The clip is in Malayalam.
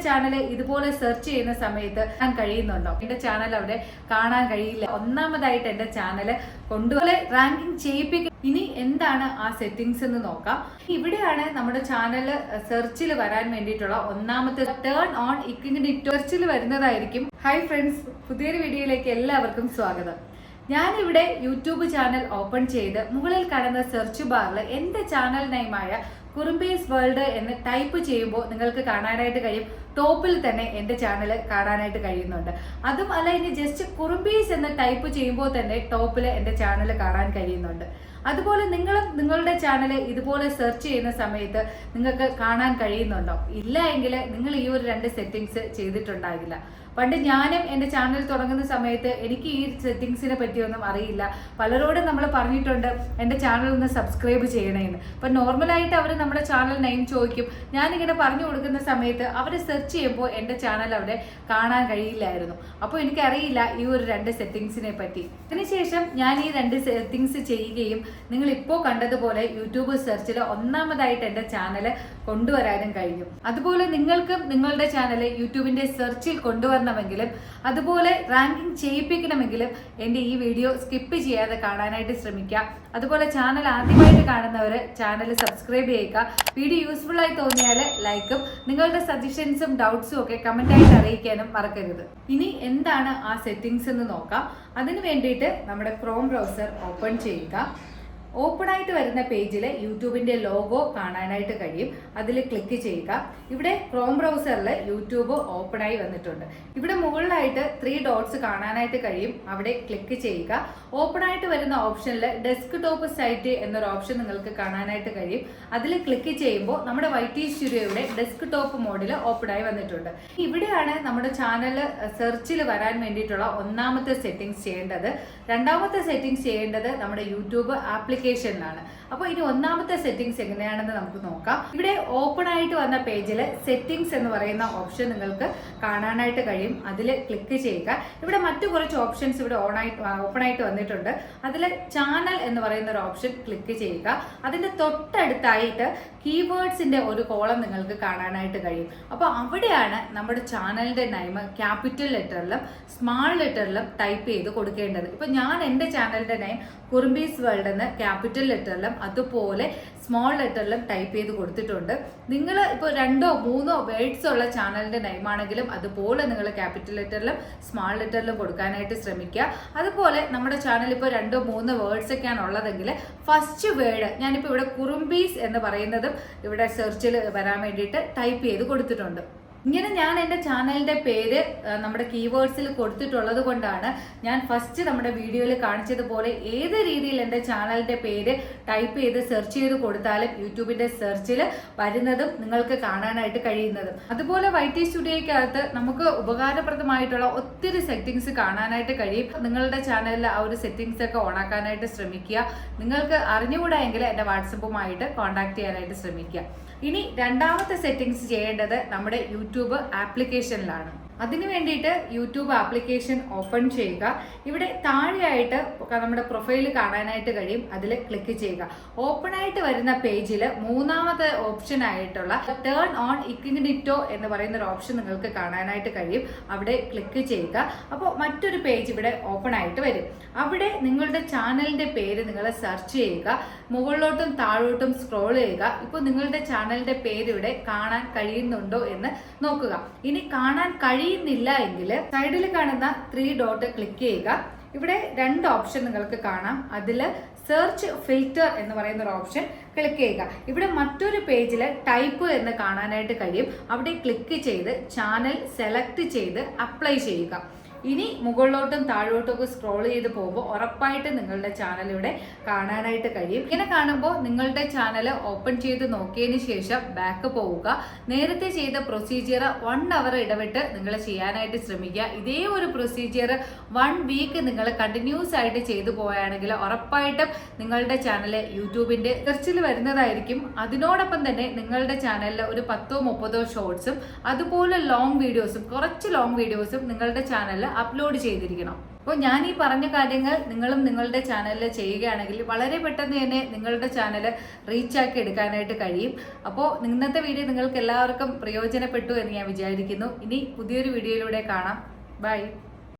ചാനൽ ഇതുപോലെ സെർച്ച് ചെയ്യുന്ന സമയത്ത് കാണാൻ കഴിയുന്നുണ്ടോ? എന്റെ ചാനൽ അവിടെ കാണാൻ കഴിയില്ല. ഒന്നാമതായിട്ട് എന്റെ ചാനൽ കൊണ്ടുപോലെ റാങ്കിങ് ചെയ്യിപ്പിക്കും. ഇനി എന്താണ് ആ സെറ്റിംഗ്സ് എന്ന് നോക്കാം. ഇവിടെയാണ് നമ്മുടെ ചാനൽ സെർച്ചിൽ വരാൻ വേണ്ടിയിട്ടുള്ള ഒന്നാമത്തെ ടേൺ ഓൺ ഇഗ്നിറ്റോ സെർച്ചിൽ വരുന്നതായിരിക്കും. ഹായ് ഫ്രണ്ട്സ്, പുതിയൊരു വീഡിയോയിലേക്ക് എല്ലാവർക്കും സ്വാഗതം. ഞാനിവിടെ യൂട്യൂബ് ചാനൽ ഓപ്പൺ ചെയ്ത് മുകളിൽ കാണുന്ന സെർച്ച് ബാറിൽ എന്റെ ചാനൽ നെയിമായ കുറുമ്പീസ് വേൾഡ് എന്ന് ടൈപ്പ് ചെയ്യുമ്പോൾ നിങ്ങൾക്ക് കാണാനായിട്ട് കഴിയും. ടോപ്പിൽ തന്നെ എൻ്റെ ചാനൽ കാണാനായിട്ട് കഴിയുന്നുണ്ട്. അതും അല്ല, ഇനി ജസ്റ്റ് കുറുമ്പീസ് എന്ന് ടൈപ്പ് ചെയ്യുമ്പോൾ തന്നെ ടോപ്പിൽ എൻ്റെ ചാനൽ കാണാൻ കഴിയുന്നുണ്ട്. അതുപോലെ നിങ്ങളുടെ ചാനൽ ഇതുപോലെ സെർച്ച് ചെയ്യുന്ന സമയത്ത് നിങ്ങൾക്ക് കാണാൻ കഴിയുന്നുണ്ടോ? ഇല്ല എങ്കിൽ നിങ്ങൾ ഈ ഒരു രണ്ട് സെറ്റിംഗ്സ് ചെയ്തിട്ടുണ്ടാകില്ല. പണ്ട് ഞാനും എൻ്റെ ചാനൽ തുടങ്ങുന്ന സമയത്ത് എനിക്ക് ഈ സെറ്റിംഗ്സിനെ പറ്റിയൊന്നും അറിയില്ല. പലരോടും നമ്മൾ പറഞ്ഞിട്ടുണ്ട് എൻ്റെ ചാനൽ ഒന്ന് സബ്സ്ക്രൈബ് ചെയ്യണമെന്ന്. അപ്പം നോർമലായിട്ട് അവർ നമ്മുടെ ചാനൽ നെയിം ചോദിക്കും. ഞാനിങ്ങനെ പറഞ്ഞു കൊടുക്കുന്ന സമയത്ത് അവർ സെർച്ച് ചെയ്യുമ്പോൾ എൻ്റെ ചാനൽ അവിടെ കാണാൻ കഴിയില്ലായിരുന്നു. അപ്പോൾ എനിക്കറിയില്ല ഈ ഒരു രണ്ട് സെറ്റിംഗ്സിനെ പറ്റി. അതിനുശേഷം ഞാൻ ഈ രണ്ട് സെറ്റിംഗ്സ് ചെയ്യുകയും നിങ്ങൾ ഇപ്പോൾ കണ്ടതുപോലെ യൂട്യൂബ് സെർച്ചിൽ ഒന്നാമതായിട്ട് എൻ്റെ ചാനൽ കൊണ്ടുവരാനും കഴിഞ്ഞു. അതുപോലെ നിങ്ങൾക്കും നിങ്ങളുടെ ചാനൽ യൂട്യൂബിൻ്റെ സെർച്ചിൽ കൊണ്ടുവരണമെങ്കിലും അതുപോലെ റാങ്കിങ് ചെയ്യിപ്പിക്കണമെങ്കിലും എൻ്റെ ഈ വീഡിയോ സ്കിപ്പ് ചെയ്യാതെ കാണാനായിട്ട് ശ്രമിക്കുക. അതുപോലെ ചാനൽ ആദ്യമായിട്ട് കാണുന്നവർ ചാനൽ സബ്സ്ക്രൈബ് ചെയ്യുക. വീഡിയോ യൂസ്ഫുൾ ആയി തോന്നിയാൽ ലൈക്കും നിങ്ങളുടെ സജഷൻസും ഡൗട്ട്സും ഒക്കെ കമൻ്റായിട്ട് അറിയിക്കാനും മറക്കരുത്. ഇനി എന്താണ് ആ സെറ്റിംഗ്സ് എന്ന് നോക്കാം. അതിന് വേണ്ടിയിട്ട് നമ്മുടെ ക്രോം ബ്രൗസർ ഓപ്പൺ ചെയ്യുക. ഓപ്പൺ ആയിട്ട് വരുന്ന പേജിൽ യൂട്യൂബിൻ്റെ ലോഗോ കാണാനായിട്ട് കഴിയും. അതിൽ ക്ലിക്ക് ചെയ്യുക. ഇവിടെ ക്രോം ബ്രൗസറിൽ യൂട്യൂബ് ഓപ്പൺ ആയി വന്നിട്ടുണ്ട്. ഇവിടെ മുകളിലായിട്ട് 3 ഡോട്ട്സ് കാണാനായിട്ട് കഴിയും. അവിടെ ക്ലിക്ക് ചെയ്യുക. ഓപ്പൺ ആയിട്ട് വരുന്ന ഓപ്ഷനിൽ ഡെസ്ക്ടോപ്പ് സൈറ്റ് എന്നൊരു ഓപ്ഷൻ നിങ്ങൾക്ക് കാണാനായിട്ട് കഴിയും. അതിൽ ക്ലിക്ക് ചെയ്യുമ്പോൾ നമ്മുടെ YT സ്റ്റുഡിയോയുടെ ഡെസ്ക്ടോപ്പ് മോഡിൽ ഓപ്പൺ ആയി വന്നിട്ടുണ്ട്. ഇവിടെയാണ് നമ്മുടെ ചാനൽ സെർച്ചിൽ വരാൻ വേണ്ടിയിട്ടുള്ള ഒന്നാമത്തെ സെറ്റിംഗ്സ് ചെയ്യേണ്ടത്. രണ്ടാമത്തെ സെറ്റിംഗ്സ് ചെയ്യേണ്ടത് നമ്മുടെ യൂട്യൂബ് ആപ്ലിക്കേഷനിലാണ്. അപ്പോൾ ഇനി ഒന്നാമത്തെ സെറ്റിംഗ്സ് എങ്ങനെയാണെന്ന് നമുക്ക് നോക്കാം. ഇവിടെ ഓപ്പൺ ആയിട്ട് വന്ന പേജിൽ സെറ്റിംഗ്സ് എന്ന് പറയുന്ന ഓപ്ഷൻ നിങ്ങൾക്ക് കാണാനായിട്ട് കഴിയും. അതിൽ ക്ലിക്ക് ചെയ്യുക. ഇവിടെ മറ്റു കുറച്ച് ഓപ്ഷൻസ് ഇവിടെ ഓപ്പൺ ആയിട്ട് വന്നിട്ടുണ്ട്. അതിൽ ചാനൽ എന്ന് പറയുന്ന ഒരു ഓപ്ഷൻ ക്ലിക്ക് ചെയ്യുക. അതിന്റെ തൊട്ടടുത്തായിട്ട് കീവേഡ്സിന്റെ ഒരു കോളം നിങ്ങൾക്ക് കാണാനായിട്ട് കഴിയും. അപ്പോൾ അവിടെയാണ് നമ്മുടെ ചാനലിന്റെ നെയിം ക്യാപിറ്റൽ ലെറ്ററിലും സ്മാൾ ലെറ്ററിലും ടൈപ്പ് ചെയ്ത് കൊടുക്കേണ്ടത്. ഇപ്പൊ ഞാൻ എൻ്റെ ചാനലിന്റെ നെയിം കുറുമ്പീസ് വേൾഡ് എന്ന് ക്യാപിറ്റൽ ലെറ്ററിലും അതുപോലെ സ്മോൾ ലെറ്ററിലും ടൈപ്പ് ചെയ്ത് കൊടുത്തിട്ടുണ്ട്. നിങ്ങൾ ഇപ്പോൾ 2 or 3 വേർഡ്സ് ഉള്ള ചാനലിന്റെ നെയിം ആണെങ്കിലും അതുപോലെ നിങ്ങൾ ക്യാപിറ്റൽ ലെറ്ററിലും സ്മാൾ ലെറ്ററിലും കൊടുക്കാനായിട്ട് ശ്രമിക്കുക. അതുപോലെ നമ്മുടെ ചാനൽ ഇപ്പോൾ 2 or 3 വേർഡ്സ് ഒക്കെയാണ് ഉള്ളതെങ്കിൽ ഫസ്റ്റ് വേർഡ് ഞാനിപ്പോൾ ഇവിടെ കുറുമ്പീസ് എന്ന് പറയുന്നതും ഇവിടെ സെർച്ചിൽ വരാൻ വേണ്ടിയിട്ട് ടൈപ്പ് ചെയ്ത് കൊടുത്തിട്ടുണ്ട്. ഇങ്ങനെ ഞാൻ എൻ്റെ ചാനലിൻ്റെ പേര് നമ്മുടെ കീവേഡ്സിൽ കൊടുത്തിട്ടുള്ളത് കൊണ്ടാണ് ഞാൻ ഫസ്റ്റ് നമ്മുടെ വീഡിയോയിൽ കാണിച്ചതുപോലെ ഏത് രീതിയിൽ എൻ്റെ ചാനലിൻ്റെ പേര് ടൈപ്പ് ചെയ്ത് സെർച്ച് ചെയ്ത് കൊടുത്താലും യൂട്യൂബിൻ്റെ സെർച്ചിൽ വരുന്നതും നിങ്ങൾക്ക് കാണാനായിട്ട് കഴിയുന്നതും. അതുപോലെ YT സ്റ്റുഡിയോയ്ക്കകത്ത് നമുക്ക് ഉപകാരപ്രദമായിട്ടുള്ള ഒത്തിരി സെറ്റിംഗ്സ് കാണാനായിട്ട് കഴിയും. നിങ്ങളുടെ ചാനലിൽ ആ ഒരു സെറ്റിംഗ്സ് ഒക്കെ ഓണാക്കാനായിട്ട് ശ്രമിക്കുക. നിങ്ങൾക്ക് അറിഞ്ഞുകൂടാ എങ്കിൽ എൻ്റെ വാട്സപ്പുമായിട്ട് കോൺടാക്ട് ചെയ്യാനായിട്ട് ശ്രമിക്കുക. ഇനി രണ്ടാമത്തെ സെറ്റിംഗ്സ് ചെയ്യേണ്ടത് നമ്മുടെ യൂട്യൂബ് ആപ്ലിക്കേഷനിലാണ്. അതിനു വേണ്ടിയിട്ട് യൂട്യൂബ് ആപ്ലിക്കേഷൻ ഓപ്പൺ ചെയ്യുക. ഇവിടെ താഴെയായിട്ട് നമ്മുടെ പ്രൊഫൈൽ കാണാനായിട്ട് കഴിയും. അതിൽ ക്ലിക്ക് ചെയ്യുക. ഓപ്പൺ ആയിട്ട് വരുന്ന പേജിൽ മൂന്നാമത്തെ ഓപ്ഷൻ ആയിട്ടുള്ള ടേൺ ഓൺ ഇഗ്നിറ്റോ എന്ന് പറയുന്ന ഒരു ഓപ്ഷൻ നിങ്ങൾക്ക് കാണാനായിട്ട് കഴിയും. അവിടെ ക്ലിക്ക് ചെയ്യുക. അപ്പോൾ മറ്റൊരു പേജ് ഇവിടെ ഓപ്പൺ ആയിട്ട് വരും. അവിടെ നിങ്ങളുടെ ചാനലിന്റെ പേര് നിങ്ങൾ സെർച്ച് ചെയ്യുക. മുകളിലോട്ടും താഴോട്ടും സ്ക്രോൾ ചെയ്യുക. ഇപ്പോൾ നിങ്ങളുടെ ചാനലിന്റെ പേര് ഇവിടെ കാണാൻ കഴിയുന്നുണ്ടോ എന്ന് നോക്കുക. ഇനി കാണാൻ കഴിയുന്നില്ല എങ്കിൽ സൈഡിൽ കാണുന്ന 3 ഡോട്ട് ക്ലിക്ക് ചെയ്യുക. ഇവിടെ 2 ഓപ്ഷൻ നിങ്ങൾക്ക് കാണാം. അതിൽ സെർച്ച് ഫിൽറ്റർ എന്ന് പറയുന്ന ഒരു ഓപ്ഷൻ ക്ലിക്ക് ചെയ്യുക. ഇവിടെ മറ്റൊരു പേജിൽ ടൈപ്പ് എന്ന് കാണാനായിട്ട് കഴിയും. അവിടെ ക്ലിക്ക് ചെയ്ത് ചാനൽ സെലക്ട് ചെയ്ത് അപ്ലൈ ചെയ്യുക. ഇനി മുകളിലോട്ടും താഴോട്ടും ഒക്കെ സ്ക്രോൾ ചെയ്ത് പോകുമ്പോൾ ഉറപ്പായിട്ട് നിങ്ങളുടെ ചാനൽ ഇവിടെ കാണാനായിട്ട് കഴിയും. ഇങ്ങനെ കാണുമ്പോൾ നിങ്ങളുടെ ചാനൽ ഓപ്പൺ ചെയ്ത് നോക്കിയതിന് ശേഷം ബാക്ക് പോവുക. നേരത്തെ ചെയ്ത പ്രൊസീജിയർ 1 അവർ ഇടവിട്ട് നിങ്ങൾ ചെയ്യാനായിട്ട് ശ്രമിക്കുക. ഇതേ ഒരു പ്രൊസീജിയർ 1 വീക്ക് നിങ്ങൾ കണ്ടിന്യൂസ് ആയിട്ട് ചെയ്തു പോവുകയാണെങ്കിൽ ഉറപ്പായിട്ടും നിങ്ങളുടെ ചാനൽ യൂട്യൂബിന്റെ സെർച്ചിൽ വരുന്നതായിരിക്കും. അതിനോടൊപ്പം തന്നെ നിങ്ങളുടെ ചാനലിൽ ഒരു 10 or 30 ഷോർട്സും അതുപോലെ കുറച്ച് ലോങ് വീഡിയോസും നിങ്ങളുടെ ചാനലിൽ അപ്ലോഡ് ചെയ്തിരിക്കണം. അപ്പോൾ ഞാൻ ഈ പറഞ്ഞ കാര്യങ്ങൾ നിങ്ങളും നിങ്ങളുടെ ചാനലിൽ ചെയ്യുകയാണെങ്കിൽ വളരെ പെട്ടെന്ന് തന്നെ നിങ്ങളുടെ ചാനൽ റീച്ചാക്കി എടുക്കാനായിട്ട് കഴിയും. അപ്പോൾ ഇന്നത്തെ വീഡിയോ നിങ്ങൾക്ക് എല്ലാവർക്കും പ്രയോജനപ്പെട്ടു എന്ന് ഞാൻ വിചാരിക്കുന്നു. ഇനി പുതിയൊരു വീഡിയോയിലൂടെ കാണാം. ബൈ.